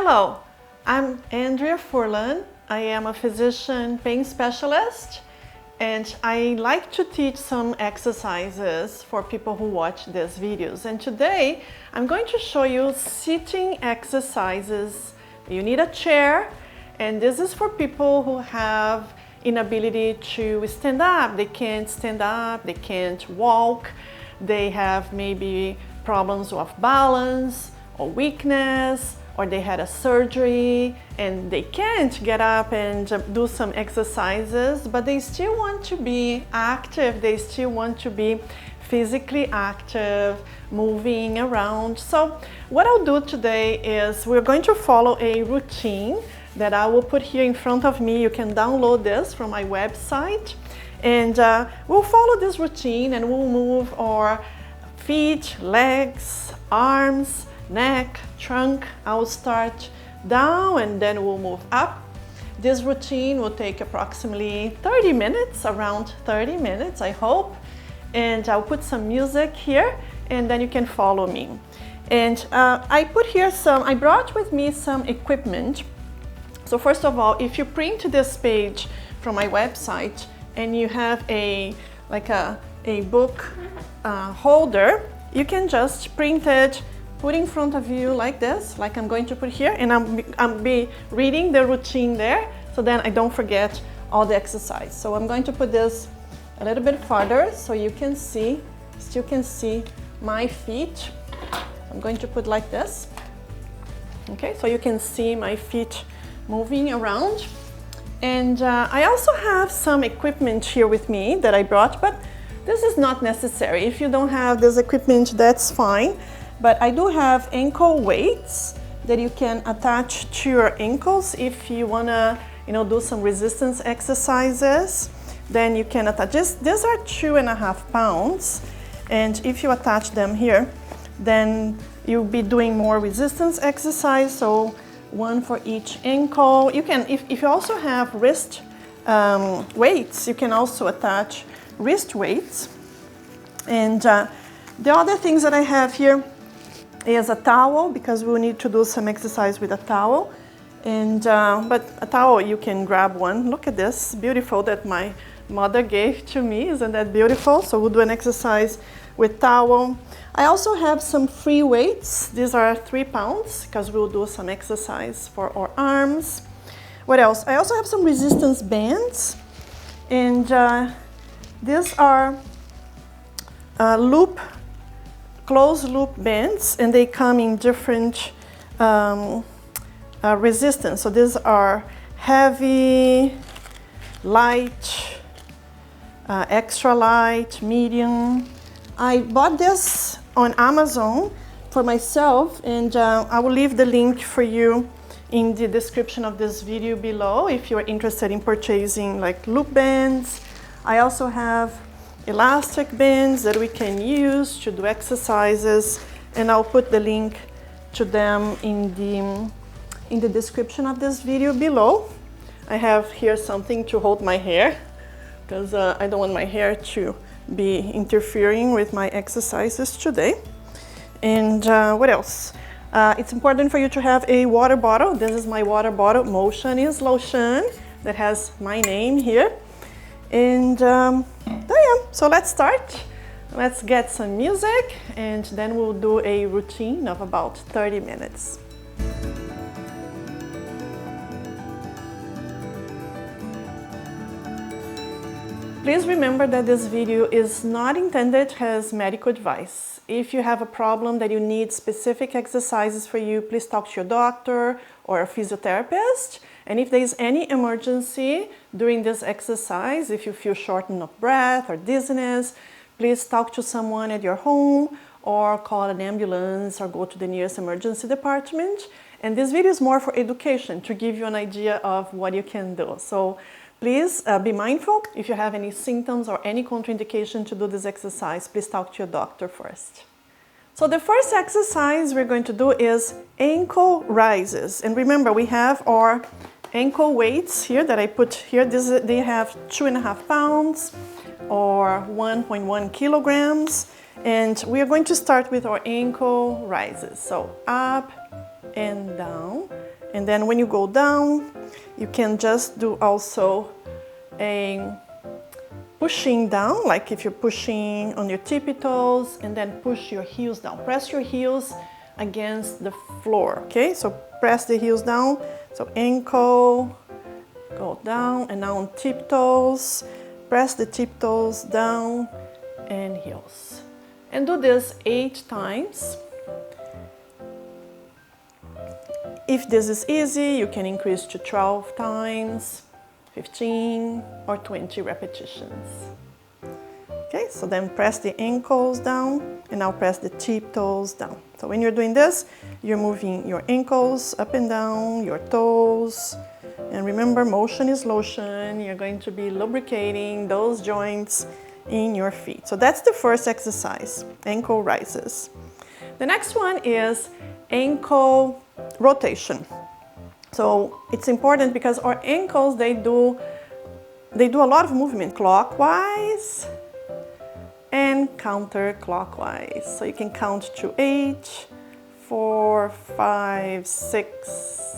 Hello, I'm Andrea Furlan. I am a physician pain specialist and I like to teach some exercises for people who watch these videos. And today I'm going to show you sitting exercises. You need a chair, and this is for people who have inability to stand up. They can't stand up, they can't walk, they have maybe problems with balance or weakness, or they had a surgery and they can't get up and do some exercises, but they still want to be active, they still want to be physically active, moving around. So what I'll do today is we're going to follow a routine that I will put here in front of me. You can download this from my website, and we'll follow this routine and we'll move our feet, legs, arms, neck, trunk. I'll start down and then we'll move up. This routine will take approximately 30 minutes, around 30 minutes, I hope. And I'll put some music here and then you can follow me. And I brought with me some equipment. So first of all, if you print this page from my website and you have a book holder, you can just print it, put in front of you like this, like I'm going to put here, and I'll be reading the routine there, so then I don't forget all the exercise. So I'm going to put this a little bit farther so you can see, still can see my feet. I'm going to put like this. Okay, so you can see my feet moving around. And I also have some equipment here with me that I brought, but this is not necessary. If you don't have this equipment, that's fine. But I do have ankle weights that you can attach to your ankles if you wanna, do some resistance exercises. Then you can attach this. These are 2.5 pounds, and if you attach them here, then you'll be doing more resistance exercise. So one for each ankle. You can, if you also have wrist weights, you can also attach wrist weights. And the other things that I have here is a towel, because we'll need to do some exercise with a towel. And but a towel, you can grab one. Look at this, beautiful, that my mother gave to me. Isn't that beautiful? So we'll do an exercise with towel. I also have some free weights. These are 3 pounds, because we'll do some exercise for our arms. What else? I also have some resistance bands, and these are closed loop bands, and they come in different resistance. So these are heavy, light, extra light, medium. I bought this on Amazon for myself, and I will leave the link for you in the description of this video below if you're interested in purchasing like loop bands. I also have elastic bands that we can use to do exercises, and I'll put the link to them in the description of this video below. I have here something to hold my hair, because I don't want my hair to be interfering with my exercises today. And what else? It's important for you to have a water bottle. This is my water bottle, Motion is Lotion, that has my name here. And so let's start. Let's get some music, and then we'll do a routine of about 30 minutes. Please remember that this video is not intended as medical advice. If you have a problem that you need specific exercises for you, please talk to your doctor or a physiotherapist. And if there is any emergency during this exercise, if you feel shortness of breath or dizziness, please talk to someone at your home or call an ambulance or go to the nearest emergency department. And this video is more for education, to give you an idea of what you can do. So please be mindful. If you have any symptoms or any contraindication to do this exercise, please talk to your doctor first. So the first exercise we're going to do is ankle rises. And remember, we have our ankle weights here that I put here. They have 2.5 pounds or 1.1 kilograms. And we are going to start with our ankle rises. So up and down, And then when you go down, you can just do also a pushing down, like if you're pushing on your tippy toes, and then push your heels down. Press your heels against the floor, okay? So press the heels down. So ankle, go down, and now on tiptoes, press the tiptoes down and heels. And do this 8 times. If this is easy, you can increase to 12 times, 15 or 20 repetitions. Okay, so then press the ankles down and now press the tiptoes down. So when you're doing this, you're moving your ankles up and down, your toes. And remember, motion is lotion. You're going to be lubricating those joints in your feet. So that's the first exercise, ankle rises. The next one is ankle rotation. So it's important because our ankles, they do a lot of movement clockwise and counterclockwise. So you can count to 8, 4, 5, 6,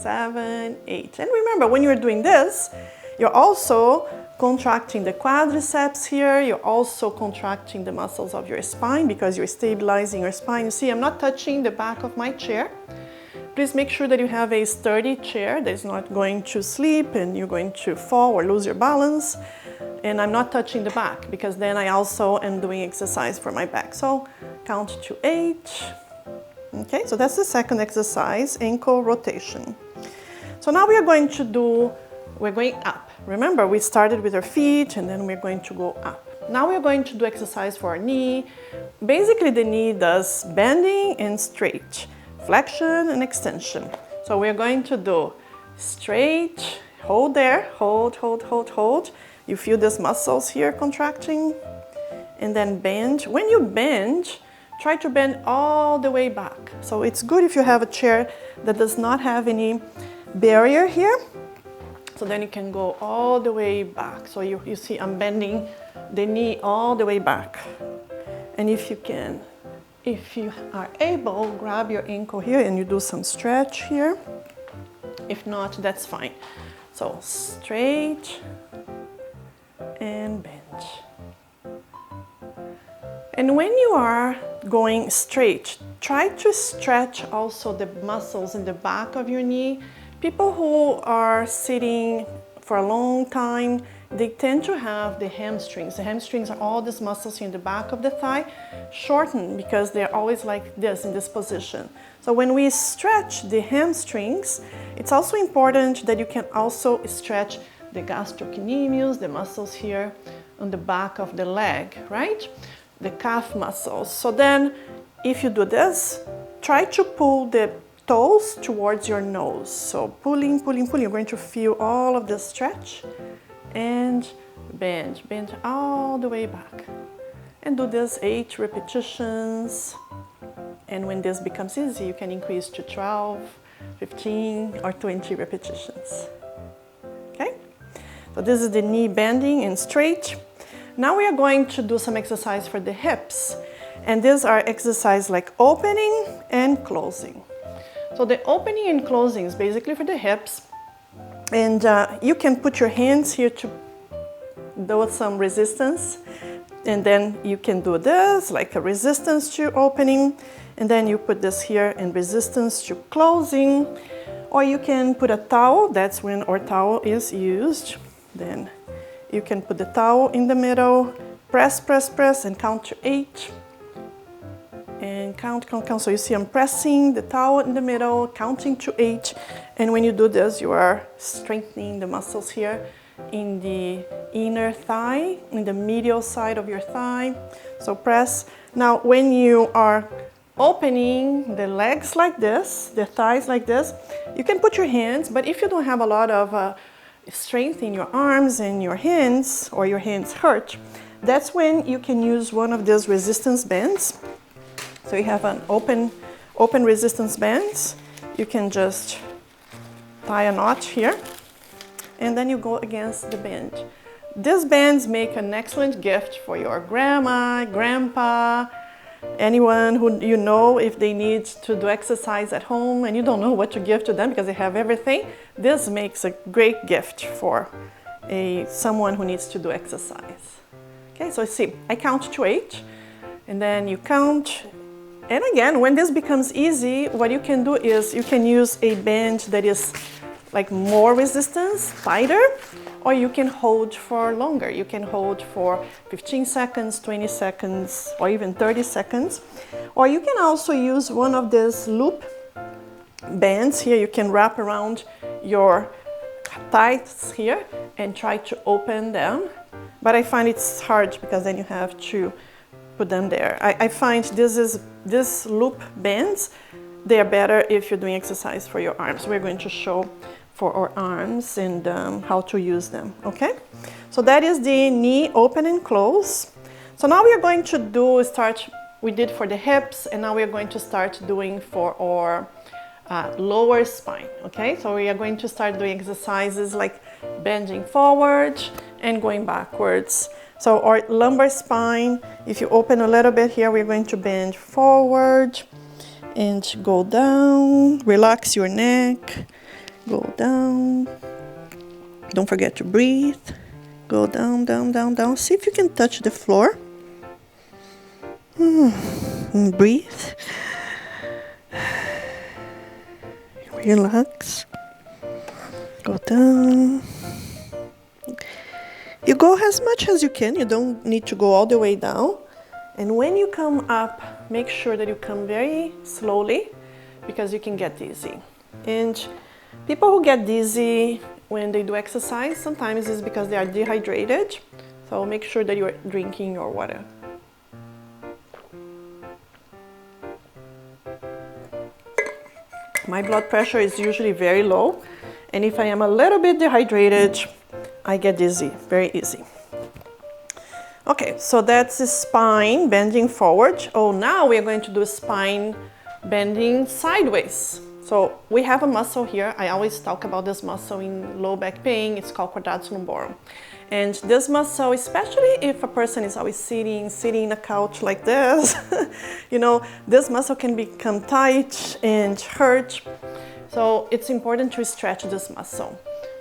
7, 8. And remember, when you're doing this, you're also contracting the quadriceps here. You're also contracting the muscles of your spine because you're stabilizing your spine. You see, I'm not touching the back of my chair. Please make sure that you have a sturdy chair that is not going to slip and you're going to fall or lose your balance. And I'm not touching the back because then I also am doing exercise for my back. So count to 8. Okay, so that's the second exercise, ankle rotation. So now we are going to do, we're going up. Remember, we started with our feet and then we're going to go up. Now we're going to do exercise for our knee. Basically, the knee does bending and straight, flexion and extension. So we're going to do straight, hold there, hold, hold, hold, hold. You feel these muscles here contracting, and then bend. When you bend, try to bend all the way back. So it's good if you have a chair that does not have any barrier here. So then you can go all the way back. So you see I'm bending the knee all the way back. And if you are able, grab your ankle here and you do some stretch here. If not, that's fine. So straight and bend. And when you are going straight, try to stretch also the muscles in the back of your knee. People who are sitting for a long time, they tend to have the hamstrings. The hamstrings are all these muscles here in the back of the thigh, shortened because they're always like this in this position. So when we stretch the hamstrings, it's also important that you can also stretch the gastrocnemius, the muscles here on the back of the leg, right? The calf muscles. So then if you do this, try to pull the toes towards your nose. So pulling, pulling, pulling. You're going to feel all of the stretch and bend, bend all the way back. And do this 8 repetitions. And when this becomes easy, you can increase to 12, 15, or 20 repetitions. Okay? So this is the knee bending and straight. Now we are going to do some exercise for the hips. And these are exercises like opening and closing. So the opening and closing is basically for the hips. And you can put your hands here to do some resistance. And then you can do this, like a resistance to opening. And then you put this here in resistance to closing. Or you can put a towel, that's when our towel is used. Then you can put the towel in the middle, press, press, press, and count to 8. And count, count, count. So you see I'm pressing the towel in the middle, counting to 8. And when you do this, you are strengthening the muscles here in the inner thigh, in the medial side of your thigh. So press. Now, when you are opening the legs like this, the thighs like this, you can put your hands, but if you don't have a lot of strength in your arms and your hands, or your hands hurt, that's when you can use one of these resistance bands. So you have an open resistance bands. You can just tie a knot here, and then you go against the band. These bands make an excellent gift for your grandma, grandpa, anyone who you know, if they need to do exercise at home and you don't know what to give to them because they have everything, this makes a great gift for someone who needs to do exercise. Okay, so see, I count to 8 and then you count. And again, when this becomes easy, what you can do is you can use a band that is like more resistance, tighter, or you can hold for longer. You can hold for 15 seconds, 20 seconds, or even 30 seconds. Or you can also use one of these loop bands here. You can wrap around your thighs here and try to open them. But I find it's hard because then you have to put them there. I find this loop bands, they are better if you're doing exercise for your arms. We're going to show for our arms and how to use them, okay? So that is the knee open and close. So now we are going to we did for the hips, and now we are going to start doing for our lower spine, okay? So we are going to start doing exercises like bending forward and going backwards. So our lumbar spine, if you open a little bit here, we're going to bend forward and go down, relax your neck, go down, don't forget to breathe, go down, down, down, down. See if you can touch the floor. Breathe, relax, go down. You go as much as you can, you don't need to go all the way down. And when you come up, make sure that you come very slowly because you can get dizzy. And people who get dizzy when they do exercise, sometimes it's because they are dehydrated. So make sure that you're drinking your water. My blood pressure is usually very low. And if I am a little bit dehydrated, I get dizzy very easy. Okay, so that's the spine bending forward. Oh, now we are going to do spine bending sideways. So we have a muscle here. I always talk about this muscle in low back pain. It's called quadratus lumborum. And this muscle, especially if a person is always sitting in a couch like this, you know, this muscle can become tight and hurt. So it's important to stretch this muscle.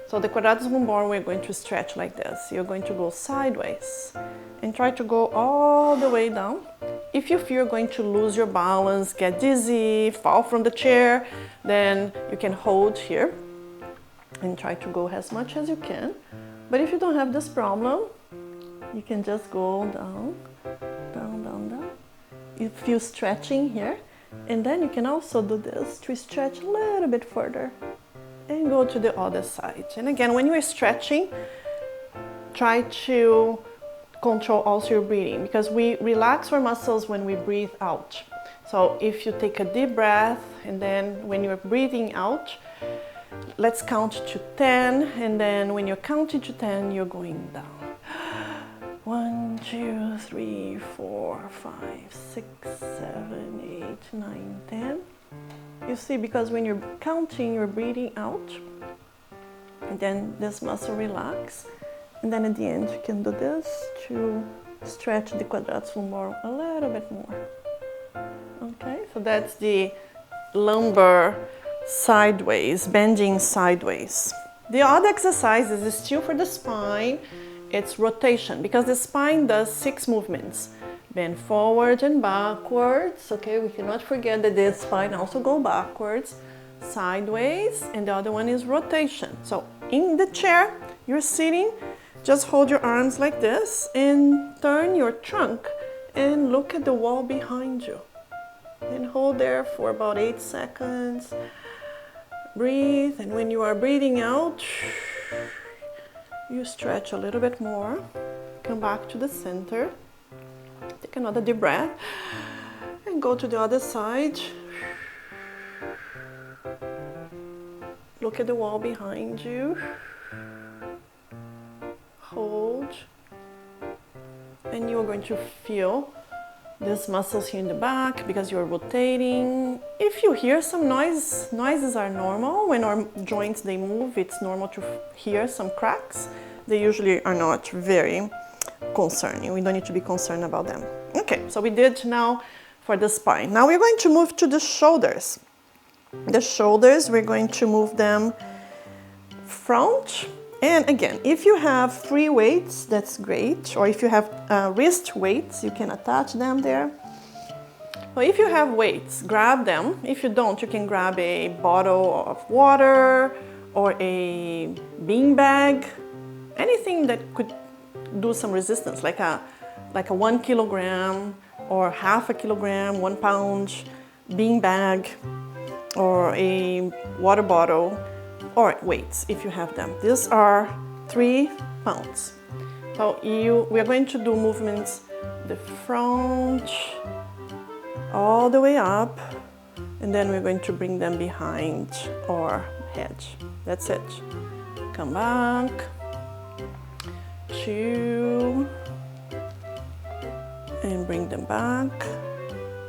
So the quadratus lumborum, we're going to stretch like this. You're going to go sideways and try to go all the way down. If you feel you're going to lose your balance, get dizzy, fall from the chair, then you can hold here and try to go as much as you can. But if you don't have this problem, you can just go down, down, down, down. You feel stretching here. And then you can also do this to stretch a little bit further and go to the other side. And again, when you are stretching, try to control also your breathing because we relax our muscles when we breathe out. So if you take a deep breath and then when you're breathing out, let's count to 10, and then when you're counting to 10, you're going down. 1, 2, 3, 4, 5, 6, 7, 8, 9, 10. You see, because when you're counting, you're breathing out, and then this muscle relax, and then at the end you can do this to stretch the quadratus lumborum a little bit more. Okay, so that's the lumbar sideways, bending sideways. The other exercise is still for the spine. It's rotation because the spine does 6 movements. Bend forward and backwards. Okay, we cannot forget that the spine also go backwards, sideways, and the other one is rotation. So in the chair, you're sitting, just hold your arms like this and turn your trunk and look at the wall behind you. And hold there for about 8 seconds. Breathe, and when you are breathing out, you stretch a little bit more. Come back to the center. Take another deep breath and go to the other side. Look at the wall behind you. Hold. And you're going to feel these muscles here in the back because you're rotating. If you hear some noises are normal. When our joints, they move, it's normal to hear some cracks. They usually are not very concerning. We don't need to be concerned about them. Okay, so we did now for the spine. Now we're going to move to the shoulders. The shoulders, we're going to move them front. And again, if you have free weights, that's great. Or if you have wrist weights, you can attach them there. Well, if you have weights, grab them. If you don't, you can grab a bottle of water or a bean bag, anything that could do some resistance, like a 1 kilogram or half a kilogram, 1 pound bean bag, or a water bottle, or weights if you have them. These are 3 pounds. So we are going to do movements the front all the way up, and then we're going to bring them behind our head. That's it. Come back, 2, and bring them back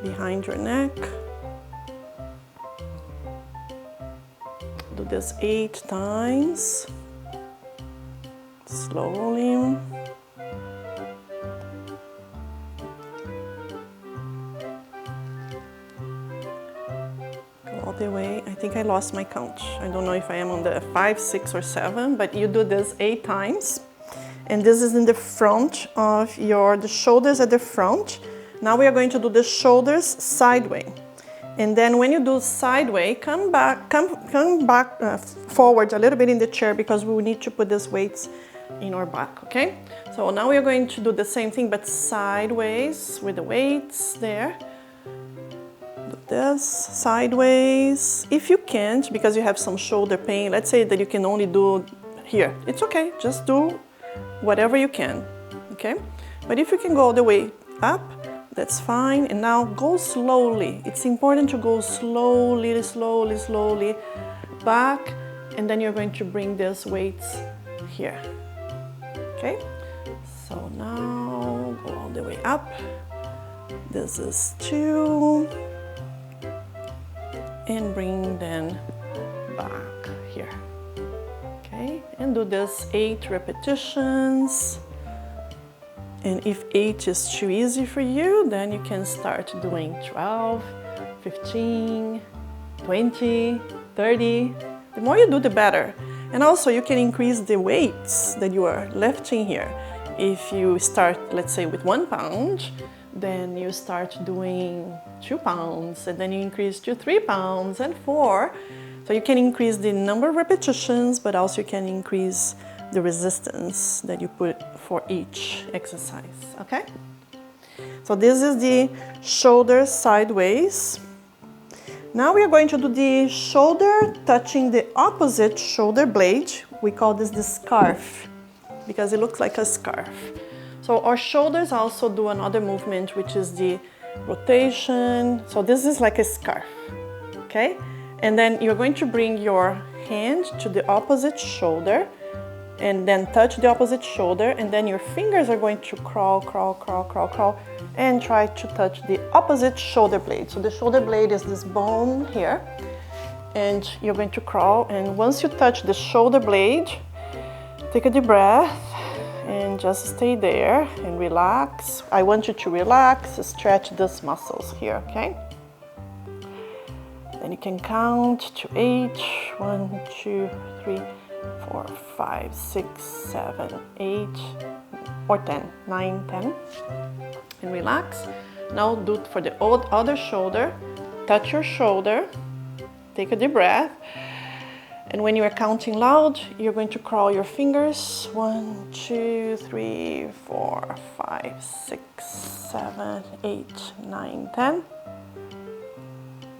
behind your neck. Do this 8 times, slowly. All the way. I think I lost my count. I don't know if I am on the 5, 6, or 7, but you do this 8 times. And this is in the front of the shoulders at the front. Now we are going to do the shoulders sideways. And then when you do sideways, come back forward a little bit in the chair, because we will need to put these weights in our back, okay? So now we are going to do the same thing, but sideways with the weights there. Do this, sideways. If you can't, because you have some shoulder pain, let's say that you can only do here. It's okay, just do whatever you can, okay? But if you can go all the way up, that's fine. And now go slowly. It's important to go slowly, slowly, slowly back, and then you're going to bring these weights here, okay? So now go all the way up. This is 2, and bring them back here, okay? And do this 8 repetitions. And if 8 is too easy for you, then you can start doing 12, 15, 20, 30. The more you do, the better. And also you can increase the weights that you are lifting here. If you start, let's say, with 1 pound, then you start doing 2 pounds, and then you increase to 3 pounds and 4. So you can increase the number of repetitions, but also you can increase the resistance that you put for each exercise, okay? So this is the shoulder sideways. Now we are going to do the shoulder touching the opposite shoulder blade. We call this the scarf, because it looks like a scarf. So our shoulders also do another movement, which is the rotation. So this is like a scarf, okay? And then you're going to bring your hand to the opposite shoulder, and then touch the opposite shoulder, and then your fingers are going to crawl, crawl, crawl, crawl, crawl, and try to touch the opposite shoulder blade. So the shoulder blade is this bone here, and you're going to crawl, and once you touch the shoulder blade, take a deep breath and just stay there and relax. I want you to relax, stretch these muscles here, okay? Then you can count to 8, 1, 2, 3, 4, 5, 6, 7, 8, or 10, 9, 10, and relax. Now do it for the other shoulder. Touch your shoulder, take a deep breath, and when you are counting loud, you're going to crawl your fingers. 1, 2, 3, 4, 5, 6, 7, 8, 9, 10.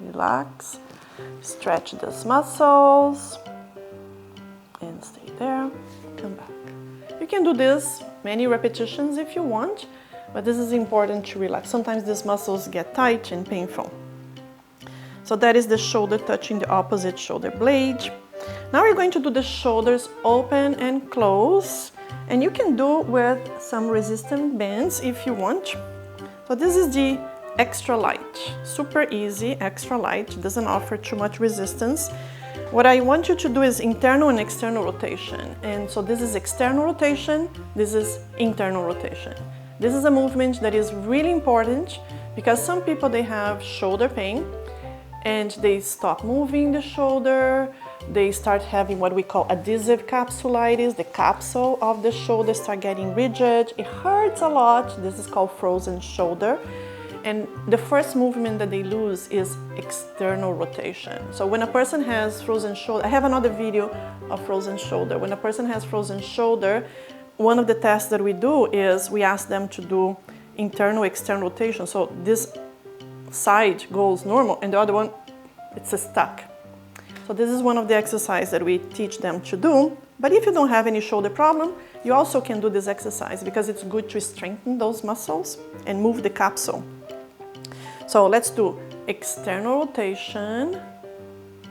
Relax, stretch these muscles, and stay there, come back. You can do this many repetitions if you want, but this is important to relax. Sometimes these muscles get tight and painful. So that is the shoulder touching the opposite shoulder blade. Now we're going to do the shoulders open and close, and you can do with some resistant bands if you want. So this is the extra light, super easy, extra light, doesn't offer too much resistance. What I want you to do is internal and external rotation. And so this is external rotation, this is internal rotation. This is a movement that is really important because some people, they have shoulder pain and they stop moving the shoulder. They start having what we call adhesive capsulitis. The capsule of the shoulder start getting rigid. It hurts a lot. This is called frozen shoulder. And the first movement that they lose is external rotation. So when a person has frozen shoulder, I have another video of frozen shoulder. When a person has frozen shoulder, one of the tests that we do is we ask them to do internal external rotation. So this side goes normal and the other one, it's stuck. So this is one of the exercises that we teach them to do. But if you don't have any shoulder problem, you also can do this exercise because it's good to strengthen those muscles and move the capsule. So let's do external rotation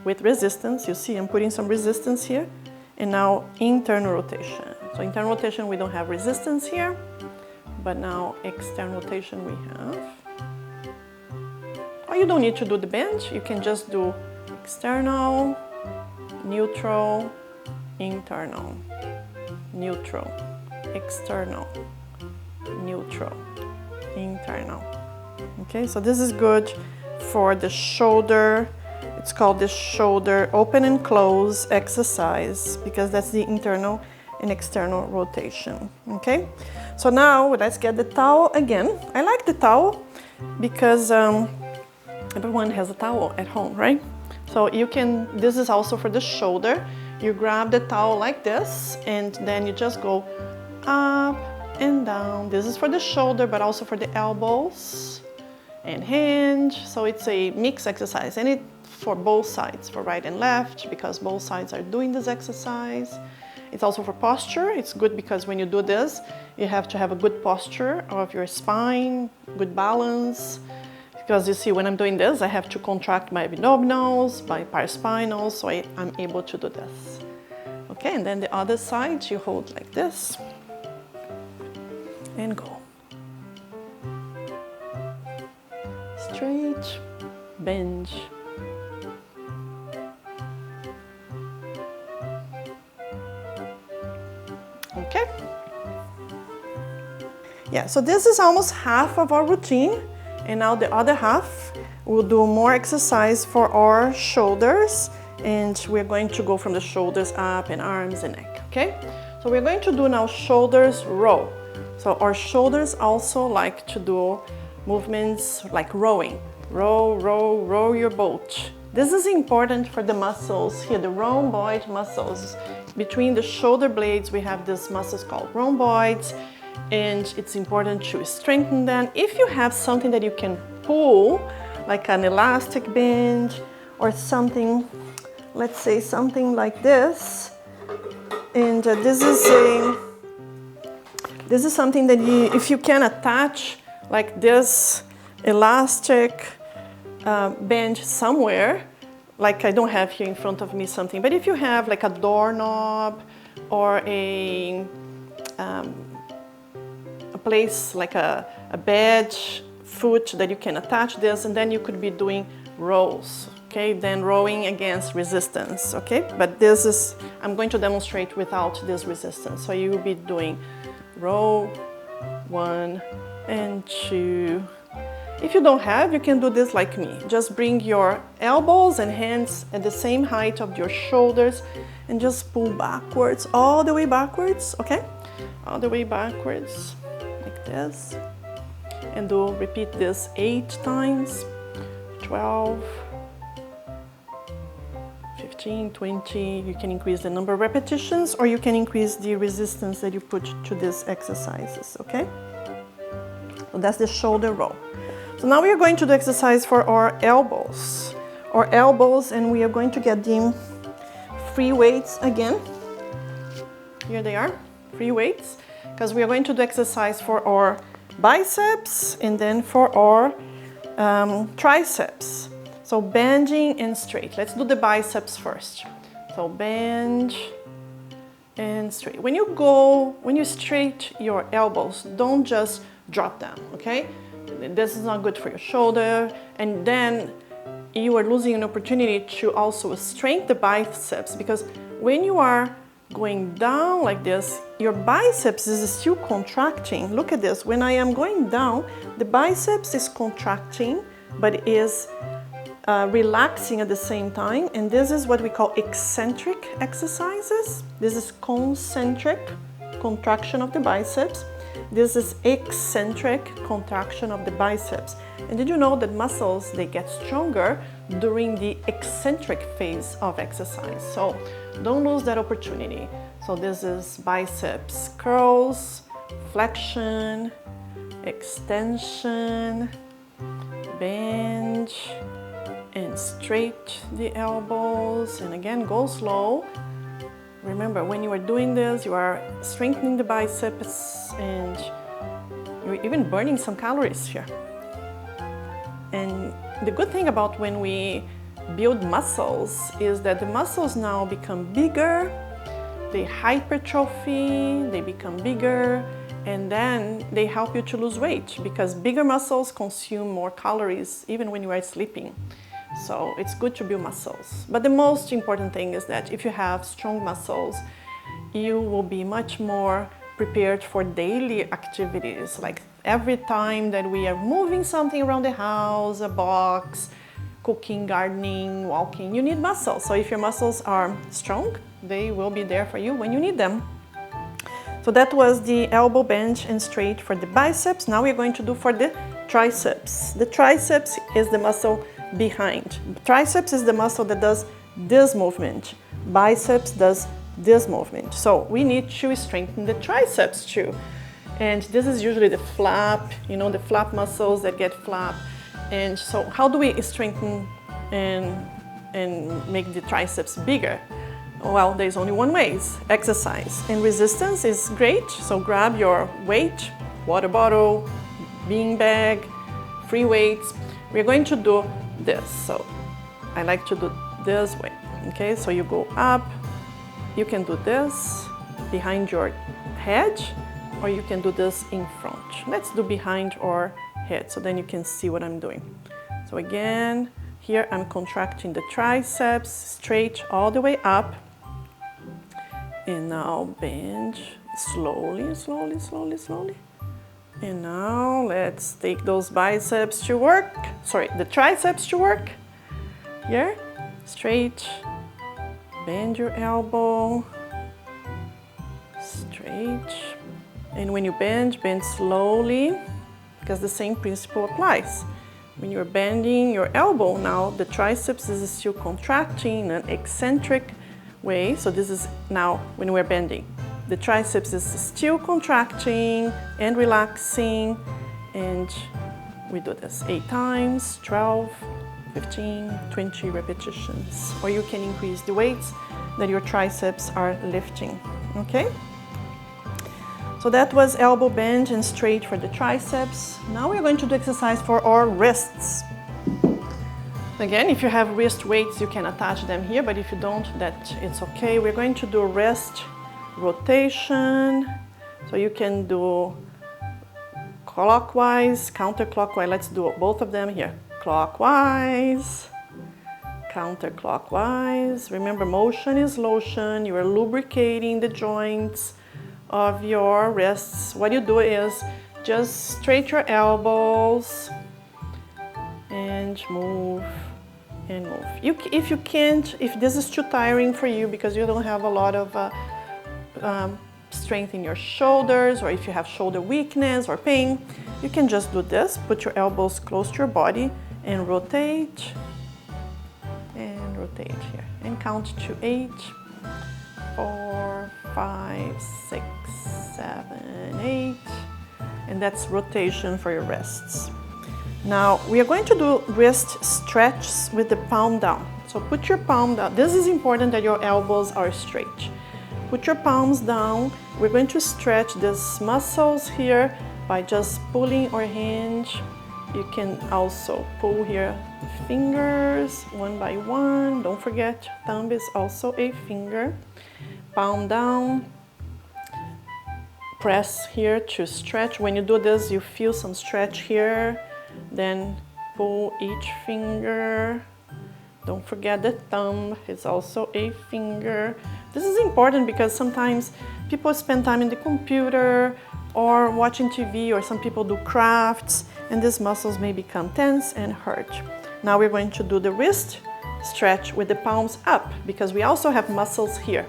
with resistance. You see I'm putting some resistance here. And now internal rotation. So internal rotation, we don't have resistance here. But now external rotation we have. Or you don't need to do the bend. You can just do external, neutral, internal, neutral, external, neutral, internal. Okay, so this is good for the shoulder. It's called the shoulder open and close exercise because that's the internal and external rotation. Okay, so now let's get the towel again. I like the towel because everyone has a towel at home, right? So you can, this is also for the shoulder. You grab the towel like this and then you just go up and down. This is for the shoulder, but also for the elbows and hinge. So it's a mixed exercise and it for both sides, for right and left, because both sides are doing this exercise. It's also for posture. It's good because when you do this, you have to have a good posture of your spine, good balance. Because you see, when I'm doing this, I have to contract my abdominals, my paraspinals, so I'm able to do this. Okay, and then the other side, you hold like this and go. Straight, bend. Okay. Yeah, so this is almost half of our routine. And now the other half, we'll do more exercise for our shoulders. And we're going to go from the shoulders up and arms and neck, okay? So we're going to do now shoulders row. So our shoulders also like to do movements like rowing. Row, row, row your boat. This is important for the muscles here, the rhomboid muscles. Between the shoulder blades, we have these muscles called rhomboids. And it's important to strengthen them. If you have something that you can pull, like an elastic band or something, let's say something like this, and this is something that if you can attach like this elastic band somewhere, like I don't have here in front of me something, but if you have like a doorknob or a place like a bed foot that you can attach this, and then you could be doing rows, okay? Then rowing against resistance, okay? But this is, I'm going to demonstrate without this resistance. So you will be doing row 1 and 2. If you don't have, you can do this like me. Just bring your elbows and hands at the same height of your shoulders and just pull backwards, all the way backwards, okay? All the way backwards. This and repeat this 8 times, 12, 15, 20. You can increase the number of repetitions or you can increase the resistance that you put to these exercises, okay? So that's the shoulder row. So now we are going to do exercise for our elbows. Our elbows, and we are going to get the free weights again. Here they are, free weights. Because we are going to do exercise for our biceps and then for our triceps. So bending and straight. Let's do the biceps first. So bend and straight. When you straight your elbows, don't just drop them, okay? This is not good for your shoulder. And then you are losing an opportunity to also strengthen the biceps, because when you are going down like this, your biceps is still contracting. Look at this. When I am going down, the biceps is contracting, but is relaxing at the same time. And this is what we call eccentric exercises. This is concentric, contraction of the biceps. This is eccentric, contraction of the biceps. And did you know that muscles, they get stronger during the eccentric phase of exercise? So don't lose that opportunity. So this is biceps curls, flexion, extension, bend, and straight the elbows. And again, go slow. Remember, when you are doing this, you are strengthening the biceps and you're even burning some calories here. And the good thing about when we build muscles is that the muscles now become bigger, they hypertrophy, they become bigger, and then they help you to lose weight because bigger muscles consume more calories even when you are sleeping. So it's good to build muscles. But the most important thing is that if you have strong muscles, you will be much more prepared for daily activities. Like every time that we are moving something around the house, a box, cooking, gardening, walking, you need muscles. So if your muscles are strong, they will be there for you when you need them. So that was the elbow bend and straight for the biceps. Now we're going to do for the triceps. The triceps is the muscle behind. Triceps is the muscle that does this movement. Biceps does this movement. So we need to strengthen the triceps too. And this is usually the flap, you know, the flap muscles that get flap. And so how do we strengthen and make the triceps bigger? Well, there's only one way, exercise. And resistance is great. So grab your weight, water bottle, bean bag, free weights. We're going to do this. So I like to do this way. Okay, so you go up, you can do this behind your head, or you can do this in front. Let's do behind our head so then you can see what I'm doing. So again, here I'm contracting the triceps straight all the way up. And now bend slowly, slowly, slowly, slowly. And now let's take those biceps to work. Sorry, the triceps to work. Here, straight. Bend your elbow. Straight. And when you bend slowly, because the same principle applies. When you're bending your elbow now, the triceps is still contracting in an eccentric way. So this is now when we're bending. The triceps is still contracting and relaxing, and we do this 8 times, 12, 15, 20 repetitions. Or you can increase the weights that your triceps are lifting, okay? So that was elbow bend and straight for the triceps. Now we're going to do exercise for our wrists. Again, if you have wrist weights, you can attach them here, but if you don't, that it's okay. We're going to do wrist rotation. So you can do clockwise, counterclockwise. Let's do both of them here. Clockwise, counterclockwise. Remember, motion is lotion. You are lubricating the joints of your wrists. What you do is just straighten your elbows and move and move. If you can't, if this is too tiring for you because you don't have a lot of strength in your shoulders, or if you have shoulder weakness or pain, you can just do this. Put your elbows close to your body and rotate here and count to 8, 4, 5, 6, 7, 8, and that's rotation for your wrists. Now we are going to do wrist stretches with the palm down. So put your palm down. This is important that your elbows are straight. Put your palms down. We're going to stretch these muscles here by just pulling or hinge. You can also pull here fingers one by one. Don't forget, thumb is also a finger. Palm down. Press here to stretch. When you do this, you feel some stretch here. Then pull each finger. Don't forget the thumb is also a finger. This is important because sometimes people spend time in the computer or watching TV, or some people do crafts, and these muscles may become tense and hurt. Now we're going to do the wrist stretch with the palms up, because we also have muscles here.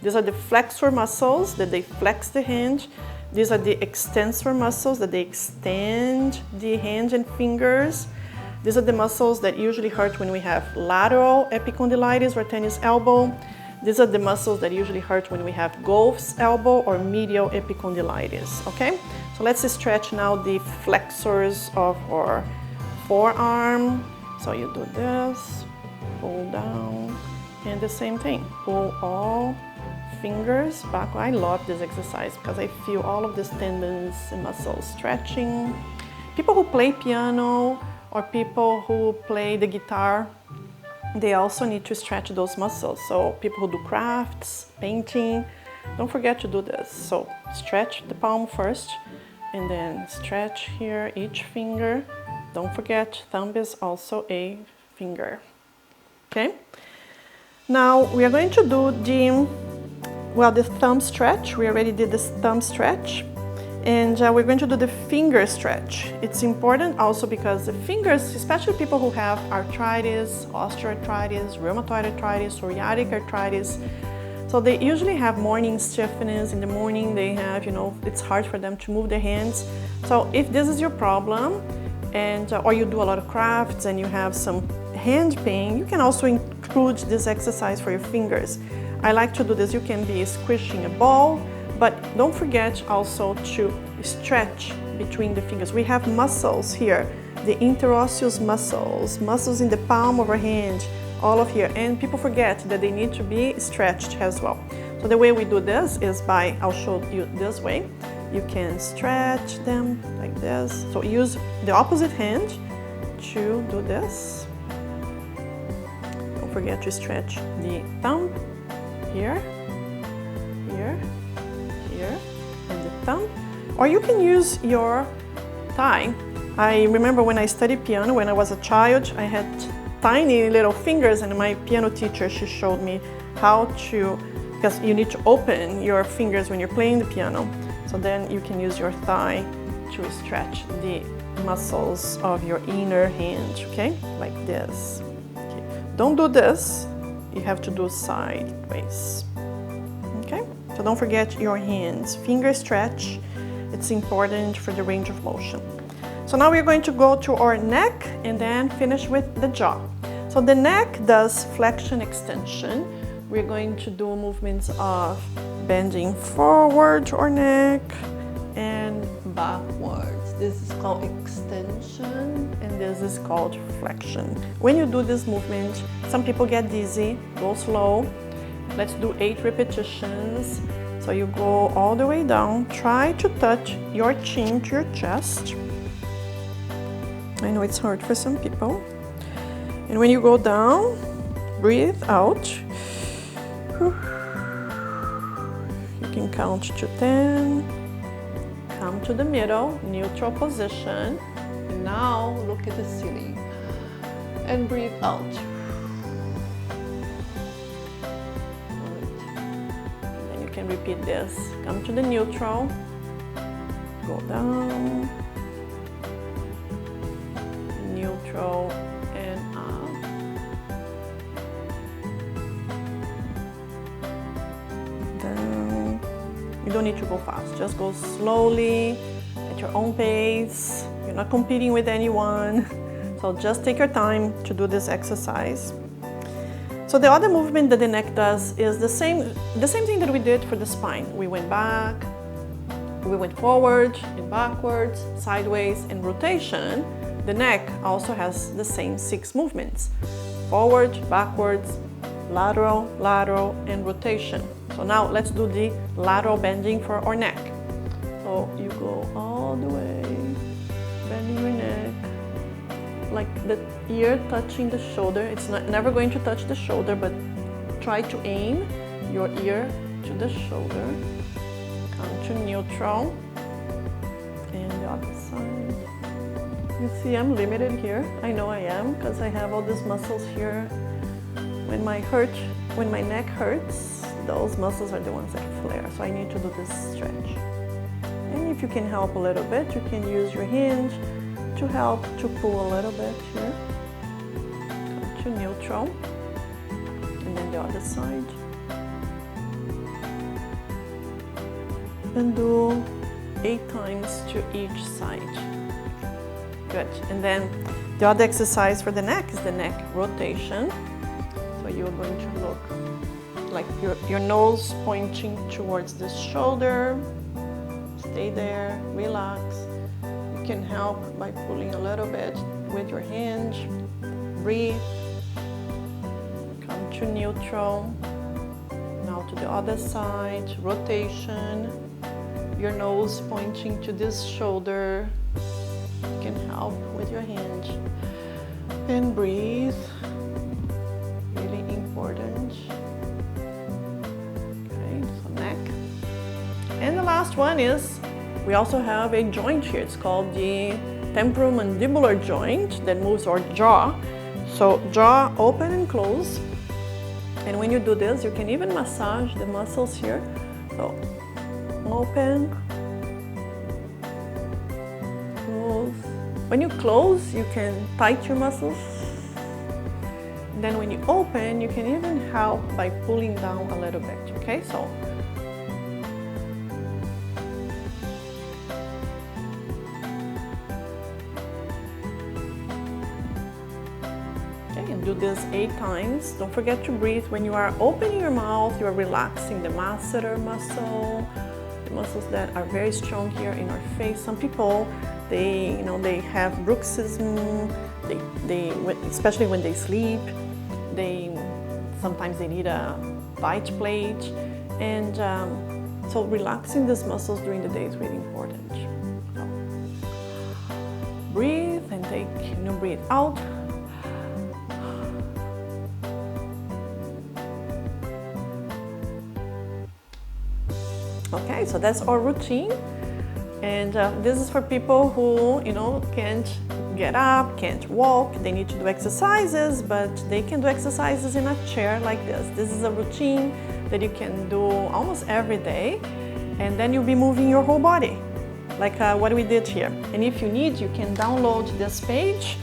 These are the flexor muscles that they flex the hand. These are the extensor muscles that they extend the hand and fingers. These are the muscles that usually hurt when we have lateral epicondylitis or tennis elbow. These are the muscles that usually hurt when we have Goff's elbow or medial epicondylitis, okay? So let's stretch now the flexors of our forearm. So you do this, pull down, and the same thing. Pull all fingers back. I love this exercise because I feel all of these tendons and muscles stretching. People who play piano or people who play the guitar, they also need to stretch those muscles. So people who do crafts, painting, don't forget to do this. So stretch the palm first, and then stretch here each finger. Don't forget, thumb is also a finger. Okay? Now we are going to do the thumb stretch. We already did this thumb stretch. And we're going to do the finger stretch. It's important also because the fingers, especially people who have arthritis, osteoarthritis, rheumatoid arthritis, psoriatic arthritis, so they usually have morning stiffness. In the morning they have, it's hard for them to move their hands. So if this is your problem, and or you do a lot of crafts and you have some hand pain, you can also include this exercise for your fingers. I like to do this. You can be squishing a ball, but don't forget also to stretch between the fingers. We have muscles here, the interosseous muscles in the palm of our hand, all of here. And people forget that they need to be stretched as well. So the way we do this is by, I'll show you this way. You can stretch them like this. So use the opposite hand to do this. Don't forget to stretch the thumb here, here, here, and the thumb. Or you can use your thigh. I remember when I studied piano, when I was a child, I had tiny little fingers, and my piano teacher, she showed me how to, because you need to open your fingers when you're playing the piano. So then you can use your thigh to stretch the muscles of your inner hand, okay? Like this. Okay. Don't do this. You have to do sideways, okay? So don't forget your hands. Finger stretch, it's important for the range of motion. So now we're going to go to our neck and then finish with the jaw. So the neck does flexion extension. We're going to do movements of bending forward to our neck and backwards. This is called extension and this is called flexion. When you do this movement, some people get dizzy. Go slow. Let's do 8 repetitions. So you go all the way down. Try to touch your chin to your chest. I know it's hard for some people. And when you go down, breathe out. You can count to 10. Come to the middle, neutral position. And now look at the ceiling. And breathe out. And you can repeat this. Come to the neutral. Go down. Neutral and up. Down. You don't need to go fast. Just go slowly at your own pace. You're not competing with anyone. So just take your time to do this exercise. So the other movement that the neck does is the same thing that we did for the spine. We went back, we went forward and backwards, sideways and rotation. The neck also has the same 6 movements. Forward, backwards, lateral, lateral, and rotation. So now let's do the lateral bending for our neck. So you go all the way, bending your neck, like the ear touching the shoulder. It's never going to touch the shoulder, but try to aim your ear to the shoulder. Come to neutral, and the other side. You see I'm limited here. I know I am, because I have all these muscles here. When my neck hurts, those muscles are the ones that flare, so I need to do this stretch. And if you can help a little bit, you can use your hinge to help to pull a little bit here. Come to neutral, and then the other side. And do 8 times to each side. Good. And then the other exercise for the neck is the neck rotation. So you're going to look like your nose pointing towards the shoulder. Stay there, relax. You can help by pulling a little bit with your hinge. Breathe. Come to neutral. Now to the other side, rotation. Your nose pointing to this shoulder. You can help with your hinge. And breathe. Really important. Okay, so neck. And the last one is, we also have a joint here. It's called the temporomandibular joint that moves our jaw. So jaw open and close. And when you do this, you can even massage the muscles here. So open, close. When you close, you can tighten your muscles. And then when you open, you can even help by pulling down a little bit, okay? So and do this 8 times. Don't forget to breathe. When you are opening your mouth, you are relaxing the masseter muscle, the muscles that are very strong here in our face. Some people, they have bruxism. Especially when they sleep, sometimes they need a bite plate, and so relaxing these muscles during the day is really important. So, breathe and breathe out. Okay, so that's our routine, and this is for people who can't get up, can't walk. They need to do exercises, but they can do exercises in a chair like this. This is a routine that you can do almost every day, and then you'll be moving your whole body, like what we did here. And if you need, you can download this page.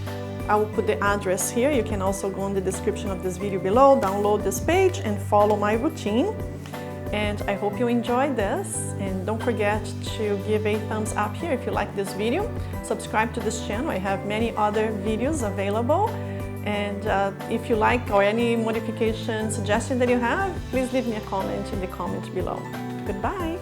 I will put the address here. You can also go in the description of this video below, download this page and follow my routine. And I hope you enjoyed this, and don't forget to give a thumbs up here if you like this video. Subscribe to this channel. I have many other videos available, and if you like or any modification suggestion that you have, please leave me a comment in the comments below. Goodbye!